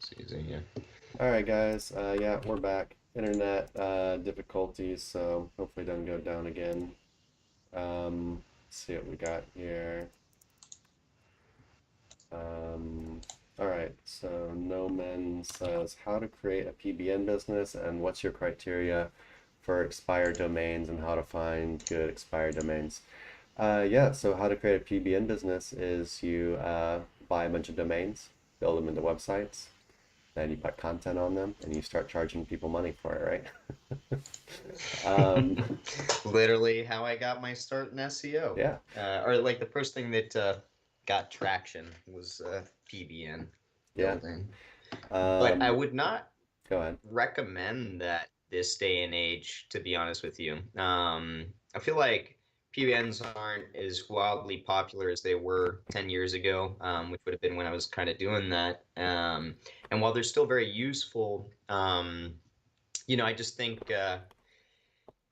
It's easy, yeah. All right, guys. Yeah, we're back. Internet difficulties, so hopefully it doesn't go down again. Let's see what we got here. Um, all right, so No Men says how to create a PBN business and what's your criteria for expired domains and how to find good expired domains. Yeah, so how to create a PBN business is you buy a bunch of domains, build them into websites, then you put content on them and you start charging people money for it, right? um, Literally how I got my start in SEO. yeah, Or like the first thing that got traction was PBN yeah. building. But I Um, would not Go ahead. recommend that this day and age, to be honest with you. I feel like PBNs aren't as wildly popular as they were 10 years ago, which would have been when I was kind of doing that. And while they're still very useful, I just think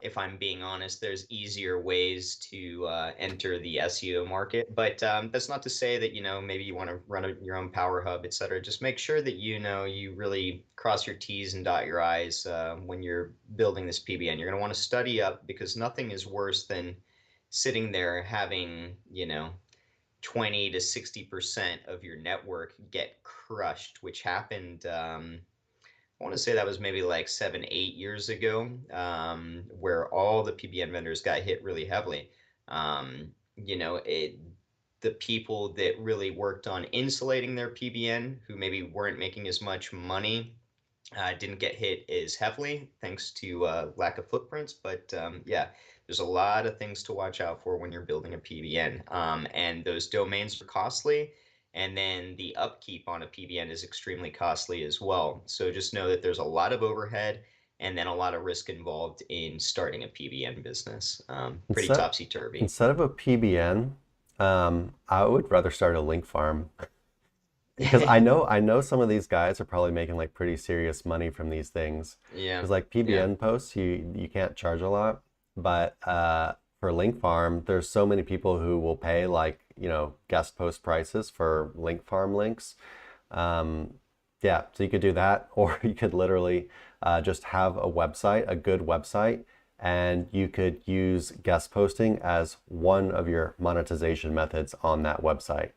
if I'm being honest, there's easier ways to enter the SEO market. But that's not to say that, maybe you want to run your own power hub, et cetera. Just make sure that, you really cross your T's and dot your I's when you're building this PBN. You're going to want to study up because nothing is worse than sitting there having, 20 to 60% of your network get crushed, which happened. I want to say that was maybe like 7, 8 years ago, where all the PBN vendors got hit really heavily. The people that really worked on insulating their PBN, who maybe weren't making as much money, didn't get hit as heavily thanks to lack of footprints. But yeah, there's a lot of things to watch out for when you're building a PBN. And those domains are costly. And then the upkeep on a PBN is extremely costly as well. So just know that there's a lot of overhead and then a lot of risk involved in starting a PBN business. Pretty Instead, topsy-turvy. instead of a PBN, I would rather start a link farm because I know some of these guys are probably making like pretty serious money from these things. Yeah, Because like yeah, PBN posts, you can't charge a lot, but for link farm, there's so many people who will pay like guest post prices for link farm links. Um, yeah, so you could do that, or you could literally just have a website, a good website, and you could use guest posting as one of your monetization methods on that website.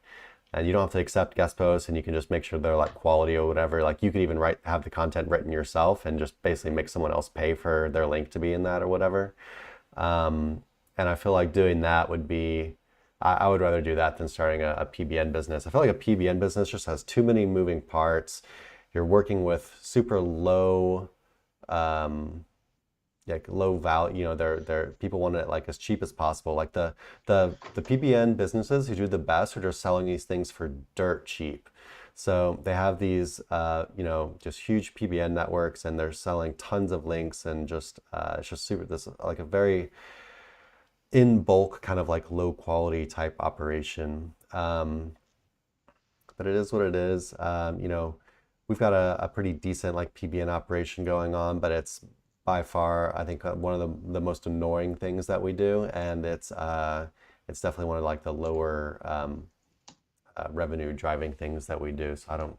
And you don't have to accept guest posts, and you can just make sure they're like quality or whatever. Like you could even have the content written yourself and just basically make someone else pay for their link to be in that or whatever. And I feel like doing that would be, I would rather do that than starting a PBN business. I feel like a PBN business just has too many moving parts. You're working with super low, um, like low value. They're people want it like as cheap as possible. Like the PBN businesses who do the best are just selling these things for dirt cheap. So they have these, just huge PBN networks, and they're selling tons of links, and just it's just super. This like a very in bulk kind of like low quality type operation. But it is what it is. We've got a pretty decent like PBN operation going on, but it's by far I think one of the most annoying things that we do, and it's definitely one of like the lower revenue driving things that we do. So I don't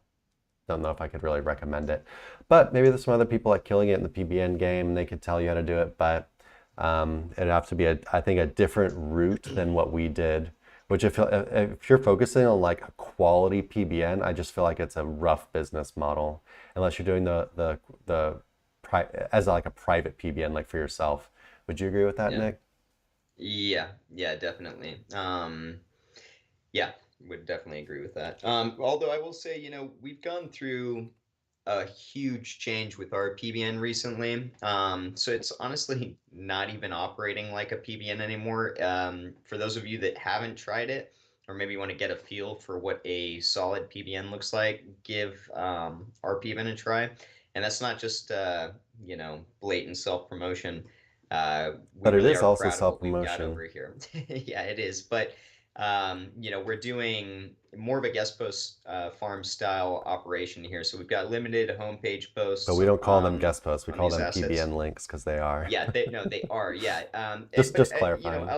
know if I could really recommend it, but maybe there's some other people like killing it in the PBN game, and they could tell you how to do it, but it'd have to be I think a different route than what we did. Which if you're focusing on like a quality PBN, I just feel like it's a rough business model unless you're doing as like a private PBN like for yourself. Would you agree with that, yeah, Nick? yeah, yeah, definitely. Yeah, would definitely agree with that. Although I will say, we've gone through a huge change with our PBN recently. So it's honestly not even operating like a PBN anymore. For those of you that haven't tried it, or maybe want to get a feel for what a solid PBN looks like, give our PBN a try. And that's not just blatant self-promotion. We But it really is are also proud of what we've got self-promotion. over here. Yeah, it is. But we're doing more of a guest post farm style operation here. So we've got limited homepage But we posts don't call them guest posts. We on call these them assets. PBN links because they are. Yeah, they are. Yeah. Just clarifying.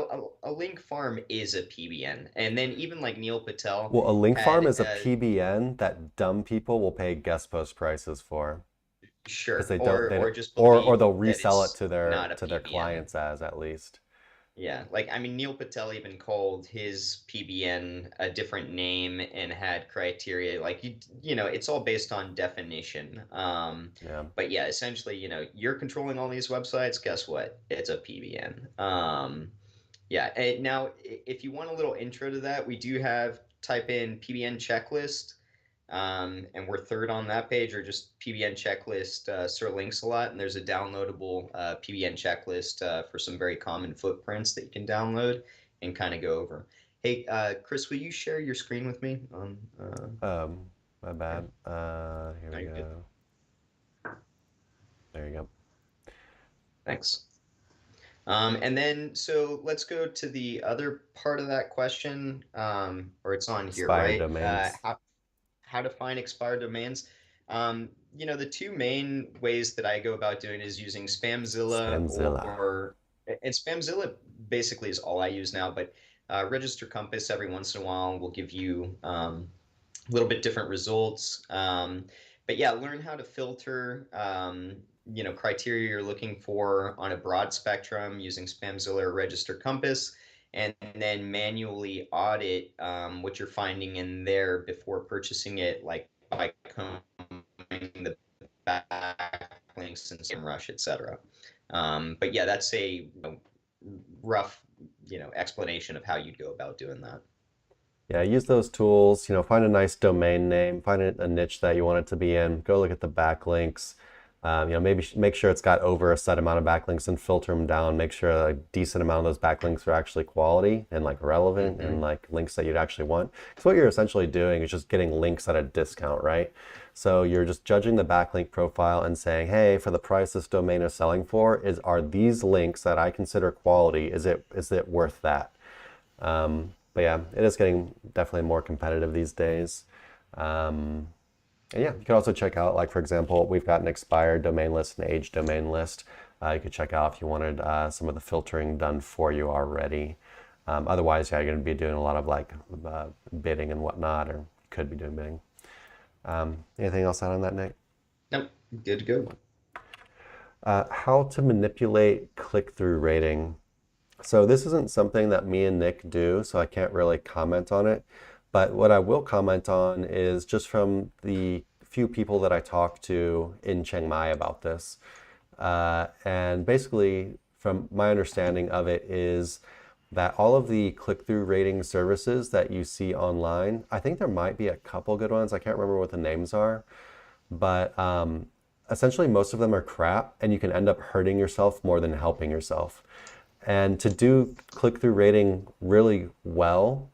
A link farm is a PBN. And then even like Neil Patel Well, a link farm had, is a PBN that dumb people will pay guest post prices for because sure, they or don't, just or believe they'll that resell it it's not a to their PBN. clients as at least. Yeah, like I mean, Neil Patel even called his PBN a different name and had criteria. Like it's all based on definition. Yeah. But yeah, essentially, you're controlling all these websites. Guess what? It's a PBN. Yeah. And now, if you want a little intro to that, we do have type in PBN checklist, and we're third on that page, or just PBN checklist. Sir links a lot, and there's a downloadable PBN checklist for some very common footprints that you can download and kind of go over. Hey, Chris, will you share your screen with me? My Yeah, bad. Here no, we you're good. go. There you go. Thanks. And then, so let's go to the other part of that question, or it's on here, Expired right? domains. How to find expired domains. The two main ways that I go about doing is using Spamzilla Spamzilla. and Spamzilla basically is all I use now, but Register Compass every once in a while will give you a little bit different results. But yeah, learn how to filter, criteria you're looking for on a broad spectrum using Spamzilla or Register Compass, and then manually audit what you're finding in there before purchasing it, like by combing the backlinks and SEMrush, etc. But yeah, that's a rough, explanation of how you'd go about doing that. Yeah, use those tools, find a nice domain name, find a niche that you want it to be in, go look at the backlinks, maybe make sure it's got over a set amount of backlinks and filter them down, make sure a decent amount of those backlinks are actually quality and like relevant and like links that you'd actually want. Because what you're essentially doing is just getting links at a discount, right? So you're just judging the backlink profile and saying, hey, for the price this domain is selling for, are these links that I consider quality, is it worth that? But yeah, it is getting definitely more competitive these days. And yeah, you can also check out, like for example, we've got an expired domain list, an age domain list. You could check out if you wanted some of the filtering done for you already. Otherwise, yeah, you're going to be doing a lot of like bidding and whatnot, or could be doing bidding. Anything else out on that, Nick? Nope, good to go. How to manipulate click-through rating. So this isn't something that me and Nick do, so I can't really comment on it. But what I will comment on is just from the few people that I talked to in Chiang Mai about this. And basically, from my understanding of it is that all of the click-through rating services that you see online, I think there might be a couple good ones. I can't remember what the names are, but essentially most of them are crap, and you can end up hurting yourself more than helping yourself. And to do click-through rating really well,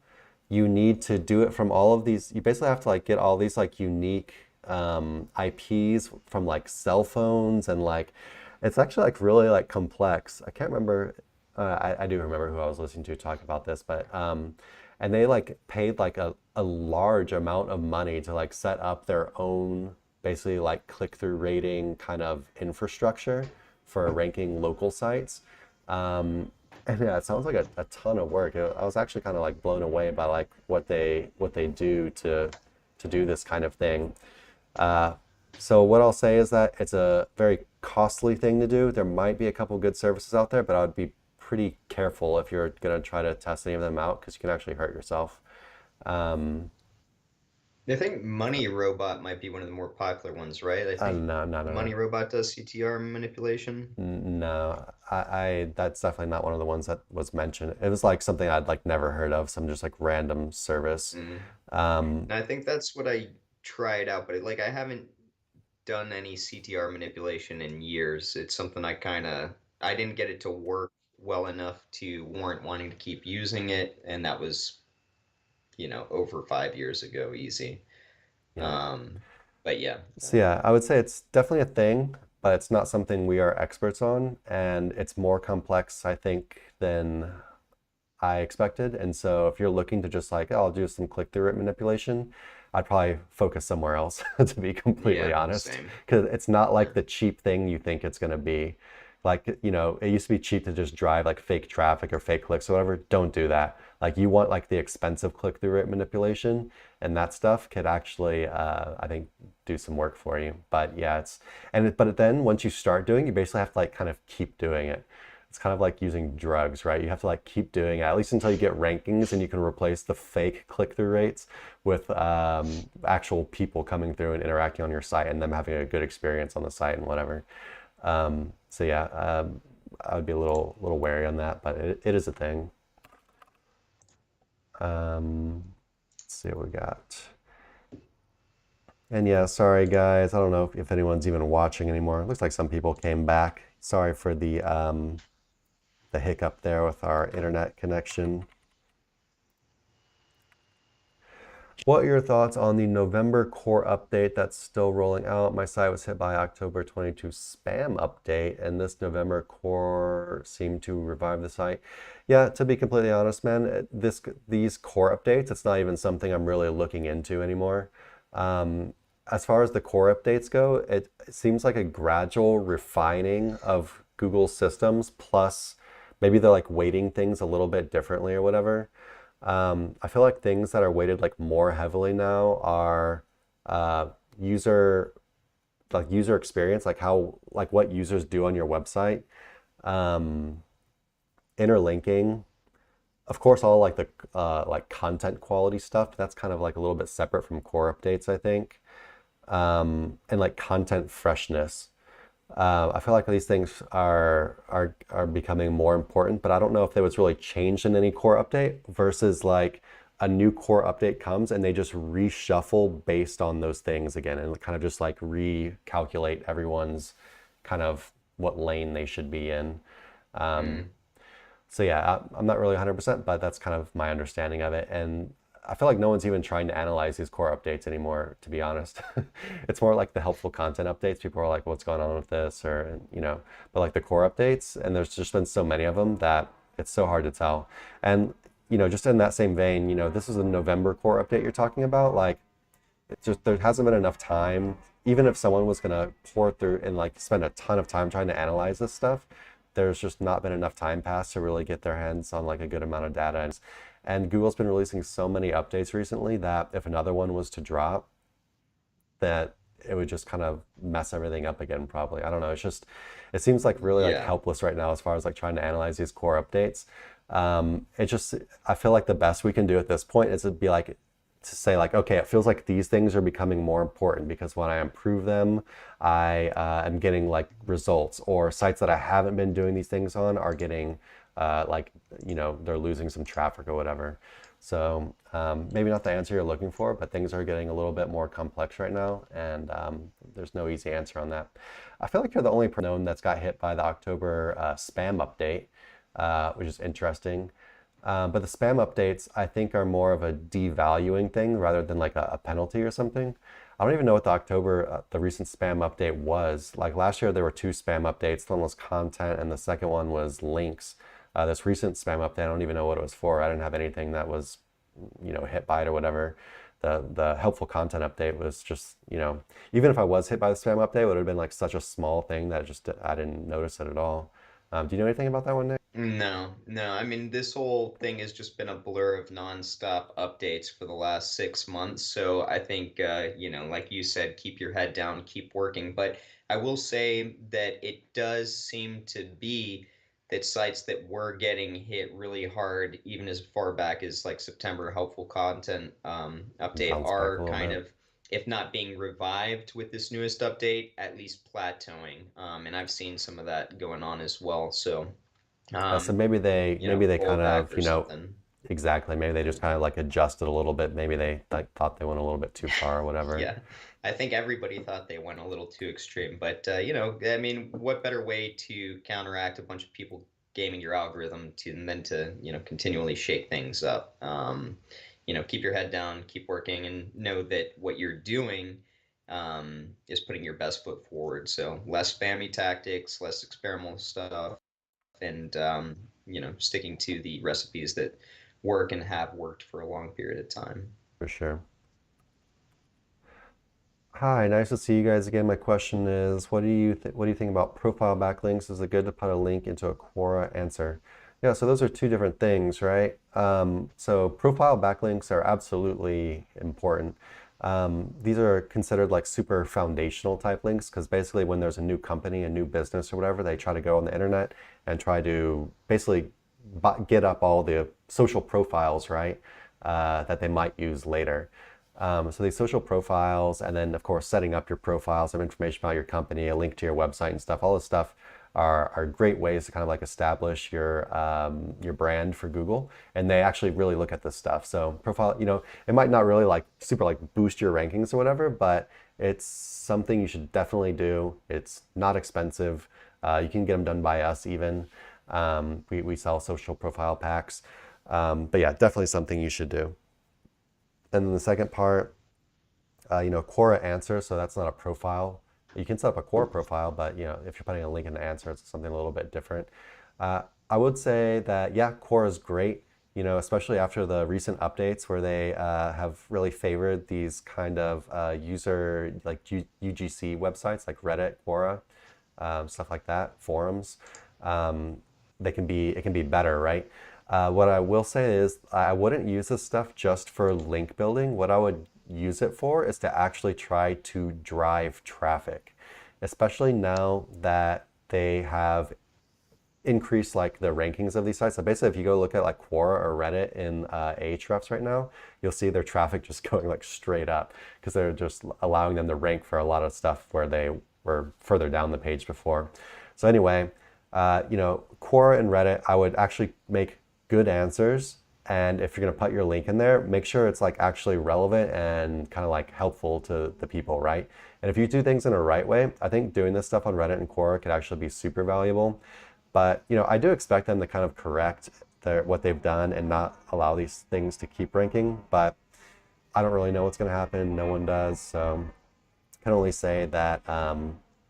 you need to do it from all of these. You basically have to like get all these like unique IPs from like cell phones, and like it's actually like really like complex. I can't remember. I do remember who I was listening to talk about this, but and they like paid like a large amount of money to like set up their own basically like click-through rating kind of infrastructure for ranking local sites. And yeah, it sounds like a ton of work. I was actually kind of like blown away by like what they do to do this kind of thing. So what I'll say is that it's a very costly thing to do. There might be a couple good services out there, but I would be pretty careful if you're gonna try to test any of them out because you can actually hurt yourself. I think Money Robot might be one of the more popular ones, right? I think No. Money Robot does CTR manipulation. No, that's definitely not one of the ones that was mentioned. It was like something I'd like never heard of, some just like random service. Mm. Um, And I think that's what I tried out, but like I haven't done any CTR manipulation in years. It's something I didn't get it to work well enough to warrant wanting to keep using it, and that was, over 5 years ago, easy. yeah. Um, but yeah. So yeah, I would say it's definitely a thing, but it's not something we are experts on, and it's more complex, I think, than I expected. And so if you're looking to just like, oh, I'll do some click-through rate manipulation, I'd probably focus somewhere else, to be completely Yeah, honest, same. because it's not Yeah. like the cheap thing you think it's going to be. Like, you know, it used to be cheap to just drive like fake traffic or fake clicks or whatever. Don't do that. Like, you want like the expensive click-through rate manipulation, and that stuff could actually, I think, do some work for you. But yeah, but then once you start doing, you basically have to like kind of keep doing it. It's kind of like using drugs, right? You have to like keep doing it, at least until you get rankings and you can replace the fake click-through rates with actual people coming through and interacting on your site and them having a good experience on the site and whatever. So yeah, I would be a little wary on that, but it is a thing. Let's see what we got. And yeah, sorry guys, I don't know if anyone's even watching anymore. It looks like some people came back. Sorry for the hiccup there with our internet connection. What are your thoughts on the November core update that's still rolling out? My site was hit by October 22 spam update, and this November core seemed to revive the site. Yeah, to be completely honest, man, these core updates, it's not even something I'm really looking into anymore. As far as the core updates go, it seems like a gradual refining of Google's systems, plus maybe they're like weighting things a little bit differently or whatever. I feel like things that are weighted like more heavily now are uh, user user experience, like how like what users do on your website, um, interlinking. Of course, all like the like content quality stuff. That's kind of like a little bit separate from core updates, I think, and like content freshness. I feel like these things are becoming more important, but I don't know if they was really changed in any core update versus like a new core update comes and they just reshuffle based on those things again and kind of just like recalculate everyone's kind of what lane they should be in. Um, Mm. so yeah, I'm not really 100%, but that's kind of my understanding of it. And I feel like no one's even trying to analyze these core updates anymore, to be honest. It's more like the helpful content updates. People are like, what's going on with this? Or, you know, but like the core updates, and there's just been so many of them that it's so hard to tell. And, you know, just in that same vein, you know, this is a November core update you're talking about. Like, it's just, there hasn't been enough time. Even if someone was going to pour through and like spend a ton of time trying to analyze this stuff, there's just not been enough time passed to really get their hands on like a good amount of data. And Google's been releasing so many updates recently that if another one was to drop, that it would just kind of mess everything up again, probably. I don't know. It's just, it seems like really like Yeah. helpless right now as far as like trying to analyze these core updates. It just, I feel like the best we can do at this point is to be like, to say like, okay, it feels like these things are becoming more important because when I improve them, I am getting like results, or sites that I haven't been doing these things on are getting like, you know, they're losing some traffic or whatever. So maybe not the answer you're looking for, but things are getting a little bit more complex right now, and there's no easy answer on that. I feel like you're the only person known that's got hit by the October spam update, which is interesting. But the spam updates, I think, are more of a devaluing thing rather than like a penalty or something. I don't even know what the recent spam update was. Like last year, there were two spam updates. One was content, and the second one was links. This recent spam update, I don't even know what it was for. I didn't have anything that was, you know, hit by it or whatever. The helpful content update was just, you know, even if I was hit by the spam update, it would have been like such a small thing that just I didn't notice it at all. Do you know anything about that one, Nick? No, no. I mean, this whole thing has just been a blur of nonstop updates for the last 6 months. So I think, like you said, keep your head down, keep working. But I will say that it does seem to be that sites that were getting hit really hard, even as far back as like September, helpful content update, Bounce back a are little kind bit. of, if not being revived with this newest update, at least plateauing. And I've seen some of that going on as well. So So um, maybe they roll kind back of, or you know, something. exactly. Maybe they just kind of like adjusted a little bit. Maybe they like thought they went a little bit too far or whatever. Yeah, I think everybody thought they went a little too extreme, but I mean, what better way to counteract a bunch of people gaming your algorithm than to, continually shake things up. Keep your head down, keep working, and know that what you're doing is putting your best foot forward. So less spammy tactics, less experimental stuff, and sticking to the recipes that work and have worked for a long period of time. For sure. Hi, nice to see you guys again. My question is, what do you think about profile backlinks? Is it good to put a link into a Quora answer? Yeah, so those are two different things, right? So profile backlinks are absolutely important. These are considered like super foundational type links because basically when there's a new company, a new business or whatever, they try to go on the internet and try to basically get up all the social profiles, right, that they might use later. So these social profiles, and then of course setting up your profile, some information about your company, a link to your website and stuff. All this stuff are great ways to kind of like establish your brand for Google, and they actually really look at this stuff. So profile, it might not really like super like boost your rankings or whatever, but it's something you should definitely do. It's not expensive. You can get them done by us even. We sell social profile packs, but yeah, definitely something you should do. And then the second part, Quora answer, so that's not a profile. You can set up a Quora profile, but if you're putting a link in the answer, it's something a little bit different. I would say that, yeah, Quora is great, especially after the recent updates where they have really favored these kind of user, like UGC websites like Reddit, Quora, stuff like that, forums. It can be better, right? What I will say is I wouldn't use this stuff just for link building. What I would use it for is to actually try to drive traffic, especially now that they have increased like the rankings of these sites. So basically if you go look at like Quora or Reddit in Ahrefs right now, you'll see their traffic just going like straight up because they're just allowing them to rank for a lot of stuff where they were further down the page before. So anyway, Quora and Reddit, I would actually make good answers, and if you're going to put your link in there, make sure it's like actually relevant and kind of like helpful to the people, right? And if you do things in a right way, I think doing this stuff on Reddit and Quora could actually be super valuable. But I do expect them to kind of correct what they've done and not allow these things to keep ranking, but I don't really know what's going to happen. No one does, so I can only say that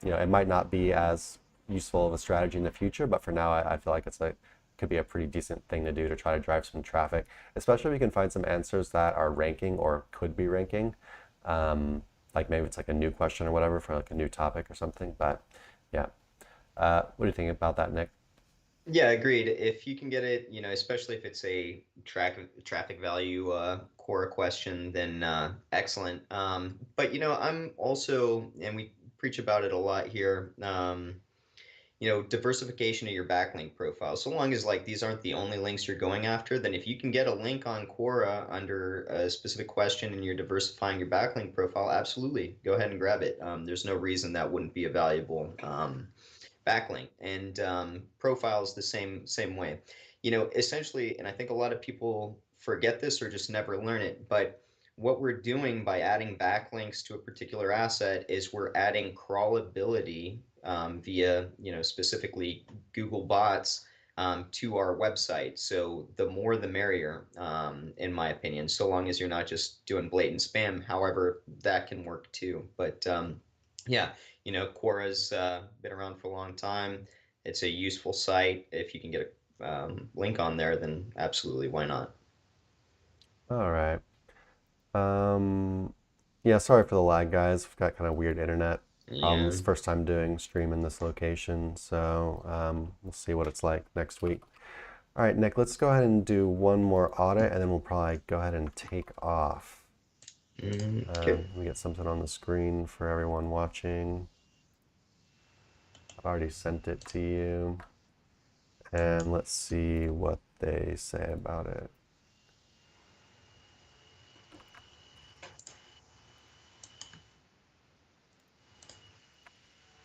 it might not be as useful of a strategy in the future, but for now I feel like could be a pretty decent thing to do to try to drive some traffic, especially if you can find some answers that are ranking or could be ranking. Like maybe it's like a new question or whatever for like a new topic or something. But yeah, what do you think about that, Nick? Yeah, agreed. If you can get it, especially if it's a traffic value core question, then excellent. But I'm also, and we preach about it a lot here. Diversification of your backlink profile. So long as like these aren't the only links you're going after, then if you can get a link on Quora under a specific question and you're diversifying your backlink profile, absolutely go ahead and grab it. There's no reason that wouldn't be a valuable backlink, and profiles the same way. Essentially, and I think a lot of people forget this or just never learn it, but what we're doing by adding backlinks to a particular asset is we're adding crawlability via, specifically Google bots to our website. So the more the merrier, in my opinion, so long as you're not just doing blatant spam. However, that can work too. But yeah, Quora's been around for a long time. It's a useful site. If you can get a link on there, then absolutely, why not? All right. Yeah, sorry for the lag, guys. We've got kind of weird internet Yeah. problems. First time doing stream in this location, so we'll see what it's like next week. All right, Nick, let's go ahead and do one more audit, and then we'll probably go ahead and take off. Okay. Let me get something on the screen for everyone watching. I've already sent it to you. And let's see what they say about it.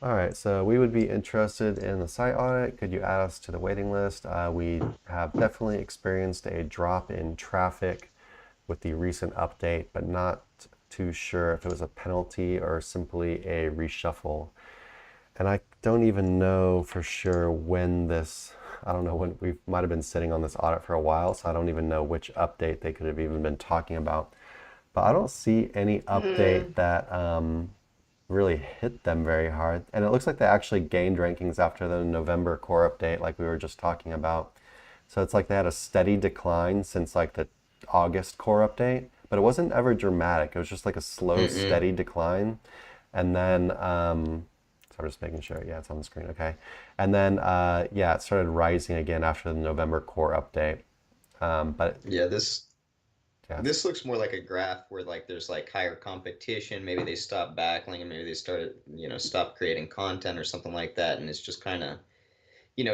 All right, so we would be interested in the site audit. Could you add us to the waiting list? We have definitely experienced a drop in traffic with the recent update, but not too sure if it was a penalty or simply a reshuffle. And I don't even know for sure I don't know when. We might have been sitting on this audit for a while, so I don't even know which update they could have even been talking about. But I don't see any update that really hit them very hard. And it looks like they actually gained rankings after the November core update, like we were just talking about. So it's like they had a steady decline since like the August core update, but it wasn't ever dramatic. It was just like a slow, Mm-mm. steady decline. And then, so I'm just making sure, yeah, it's on the screen, okay. And then, yeah, it started rising again after the November core update. But Yeah, this yeah, this looks more like a graph where like there's like higher competition. Maybe they stop backlinking, maybe they started, stop creating content or something like that, and it's just kind of,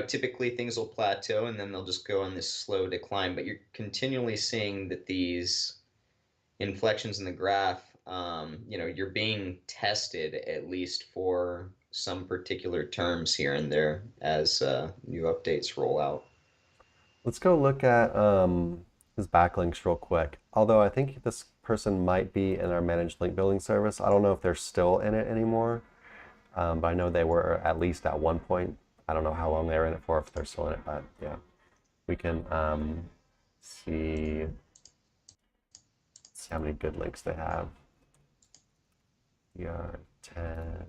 typically things will plateau and then they'll just go on this slow decline. But you're continually seeing that these inflections in the graph, you're being tested at least for some particular terms here and there as new updates roll out. let's go look at his backlinks real quick. Although I think this person might be in our managed link building service. I don't know if they're still in it anymore, but I know they were at least at one point. I don't know how long they were in it for, if they're still in it, but yeah, we can see, see how many good links they have. PR 10,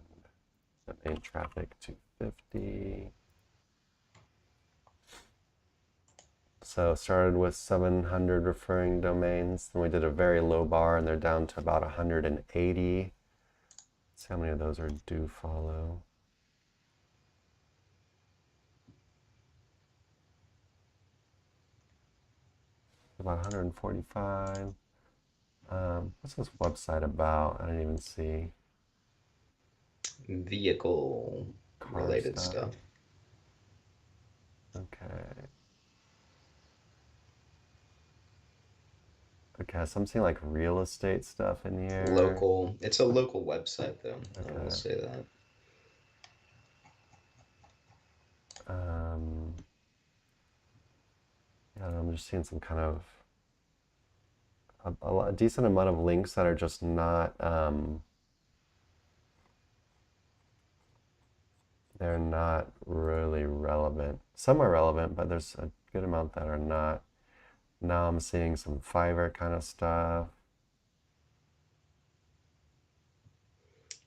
domain traffic 250. So started with 700 referring domains. Then we did a very low bar and they're down to about 180. Let's see how many of those are do follow. About 145. What's this website about? I didn't even see. Vehicle Car related stuff. stuff. Okay. Okay, so I'm seeing like real estate stuff in here. Local. It's a local website, though. I will Okay. say that. Um, yeah, I'm just seeing some kind of a decent amount of links that are just not they're not really relevant. Some are relevant, but there's a good amount that are not. Now I'm seeing some Fiverr kind of stuff.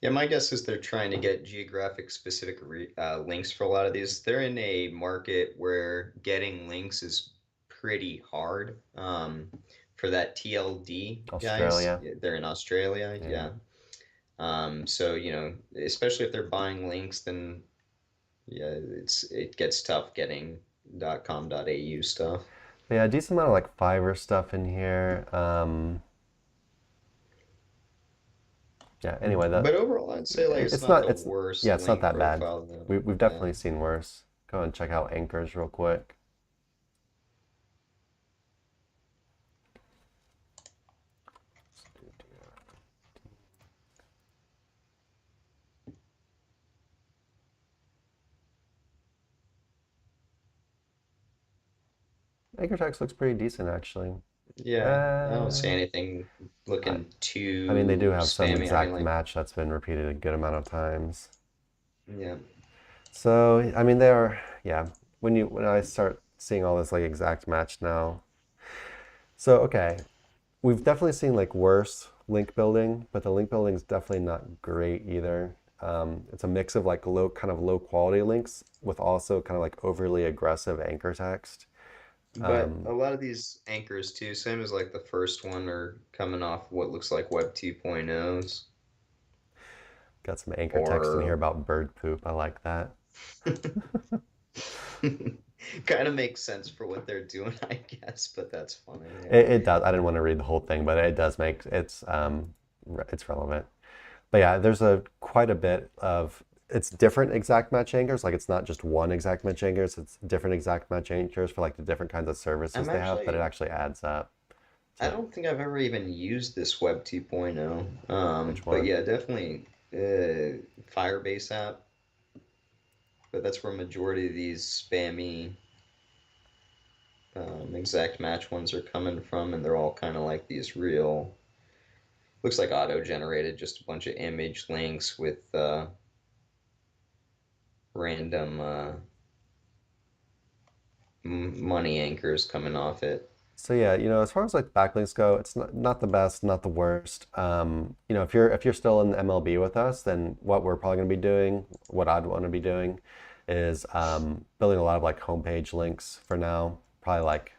Yeah, my guess is they're trying to get geographic specific links for a lot of these. They're in a market where getting links is pretty hard. For that TLD guys, Australia. yeah, they're in Australia. Yeah. Yeah. So, especially if they're buying links, then yeah, it gets tough getting .com.au stuff. But yeah, a decent amount of like Fiverr stuff in here. Yeah, anyway, But overall, I'd say like it's it's not not the it's worst yeah, it's not link that bad. profile though. We've Yeah. definitely seen worse. Go and check out Anchors real quick. Anchor text looks pretty decent actually. Yeah, I don't see Uh, anything I, looking I mean, they do too have some spammy. I mean, exact like, match that's been repeated a good amount of times. yeah. So, I mean, they are, yeah. When I start seeing all this like exact match now. So, okay, we've definitely seen like worse link building, but the link building is definitely not great either. It's a mix of like kind of low quality links with also kind of like overly aggressive anchor text. But a lot of these anchors too, same as like the first one, are coming off what looks like Web 2.0s Got some anchor text in here or about bird poop. I like that. kind of makes sense for what they're doing, I guess, but that's funny. Yeah. It does. I didn't want to read the whole thing, but it does make it's relevant. But yeah, there's a quite a bit of it's different exact match anchors. Like it's not just one exact match anchors. It's different exact match anchors for like the different kinds of services I'm they have. But it actually, actually adds up I to don't think I've ever even used this Web 2.0. which But one. yeah, definitely Firebase app. But that's where majority of these spammy exact match ones are coming from, and they're all kind of like these real, looks like auto generated, just a bunch of image links with random money anchors coming off it. So yeah, as far as like backlinks go, it's not the best, not the worst. If you're still in the MLB with us, then what we're probably going to be doing, what I'd want to be doing, is building a lot of like homepage links for now. probably like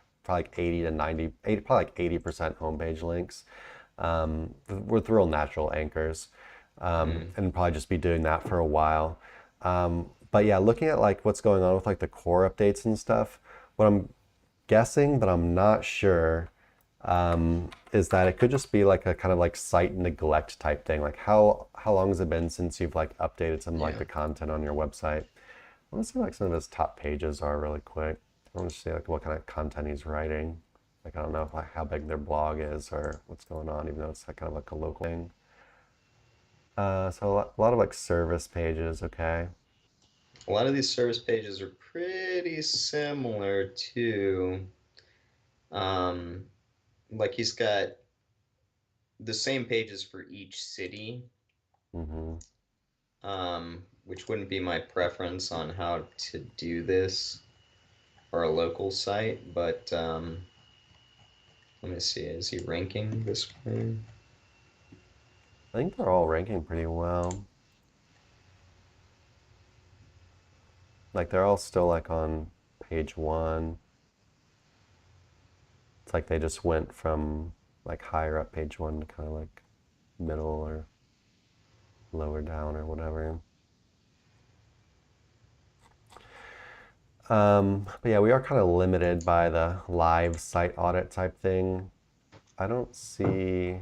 80 to 90, 80, probably like 80% homepage links, with real natural anchors, Mm. and probably just be doing that for a while. But yeah, looking at like what's going on with like the core updates and stuff, what I'm guessing, but I'm not sure, is that it could just be like a kind of like site neglect type thing. Like how long has it been since you've like updated some like Yeah. the content on your website? I want to see like some of his top pages are really quick. I want to see like what kind of content he's writing. Like I don't know like how big their blog is or what's going on, even though it's like kind of like a local thing. So a lot of like service pages, okay. A lot of these service pages are pretty similar to, um, like he's got the same pages for each city, Mm-hmm. which wouldn't be my preference on how to do this for a local site, but let me see, is he ranking this way? I think they're all ranking pretty well. Like they're all still like on page one. It's like they just went from like higher up page one to kind of like middle or lower down or whatever. But yeah, we are kind of limited by the live site audit type thing. I don't see.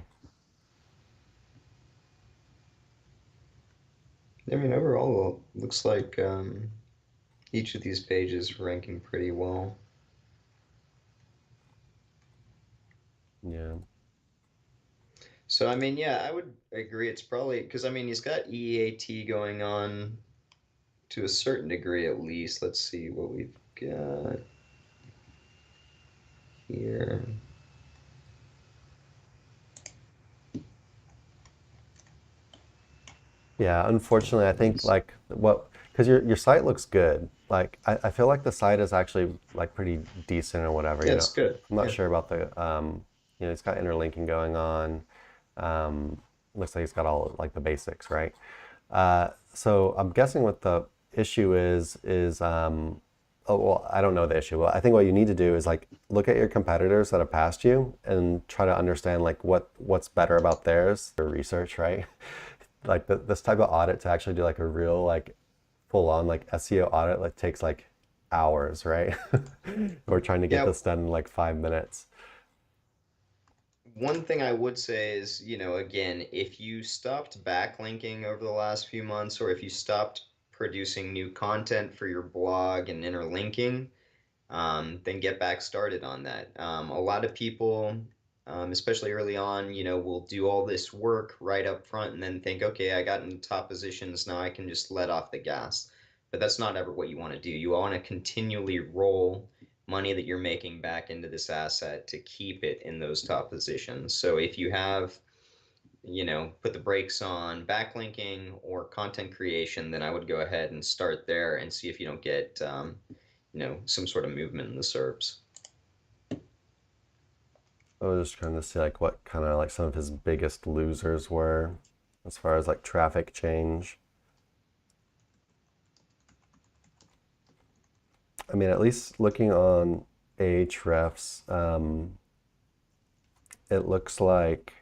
I mean, overall, it looks like each of these pages ranking pretty well. Yeah. So, I mean, yeah, I would agree. It's probably because, I mean, he's got EAT going on to a certain degree at least. Let's see what we've got here. Yeah, unfortunately, I think like what because your site looks good. Like I feel like the site is actually like pretty decent or whatever, Yeah, you know. it's good. I'm not Yeah. sure about the you know, it's got interlinking going on. Um, looks like it's got all like the basics, right? So I'm guessing what the issue is oh well, I don't know the issue. Well, I think what you need to do is like look at your competitors that have passed you and try to understand like what's better about theirs, your research, right? Like this type of audit to actually do like a real like full on like SEO audit like takes like hours, right? We're trying to get Yeah, this done in like 5 minutes. one thing I would say is, again, if you stopped backlinking over the last few months, or if you stopped producing new content for your blog and interlinking, then get back started on that. A lot of people, especially early on, will do all this work right up front and then think, okay, I got in top positions, now I can just let off the gas. But that's not ever what you want to do. You want to continually roll money that you're making back into this asset to keep it in those top positions. So if you have, put the brakes on backlinking or content creation, then I would go ahead and start there and see if you don't get some sort of movement in the SERPs. I was just trying to see like what kind of like some of his biggest losers were as far as like traffic change. I mean, at least looking on Ahrefs, it looks like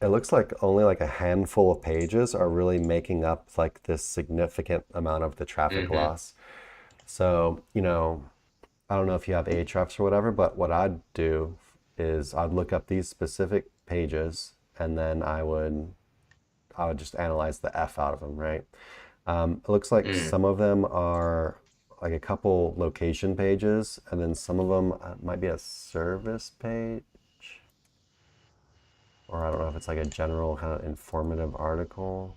it looks like only like a handful of pages are really making up like this significant amount of the traffic Mm-hmm. loss. So, you know, I don't know if you have Ahrefs or whatever, but what I'd do is I'd look up these specific pages and then I would just analyze the F out of them, right? It looks like Mm. some of them are like a couple location pages, and then some of them might be a service page, or I don't know if it's like a general kind of informative article.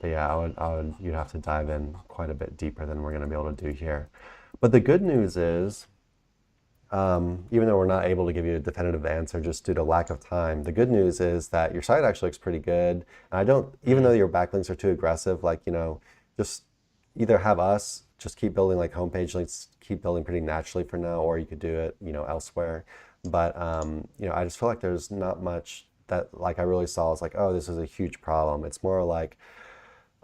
But yeah, you'd have to dive in quite a bit deeper than we're going to be able to do here. But the good news is, even though we're not able to give you a definitive answer just due to lack of time, the good news is that your site actually looks pretty good. And I don't, even though Mm. your backlinks are too aggressive, like, you know, just either have us just keep building like homepage links, keep building pretty naturally for now, or you could do it, you know, elsewhere. But, you know, I just feel like there's not much that like I really saw is like, oh, this is a huge problem. It's more like,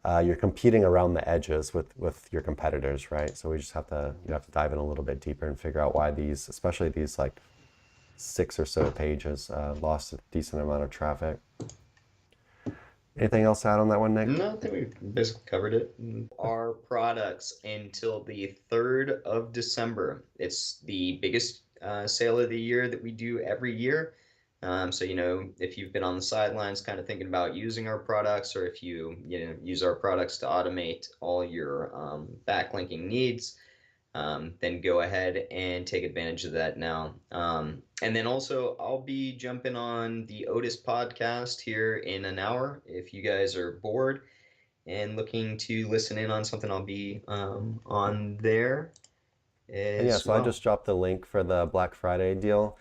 you're competing around the edges with your competitors, right? So we just have to you have to dive in a little bit deeper and figure out why these, especially these like 6 or so pages, lost a decent amount of traffic. Anything else to add on that one, Nick? No, I think we basically covered it. Our products until the 3rd of December. It's the biggest sale of the year that we do every year. So, if you've been on the sidelines kind of thinking about using our products, or if you use our products to automate all your backlinking needs, then go ahead and take advantage of that now. And then also, I'll be jumping on the Otis podcast here in an hour. If you guys are bored and looking to listen in on something, I'll be on there And yeah, as so I well. just dropped the link for the Black Friday deal.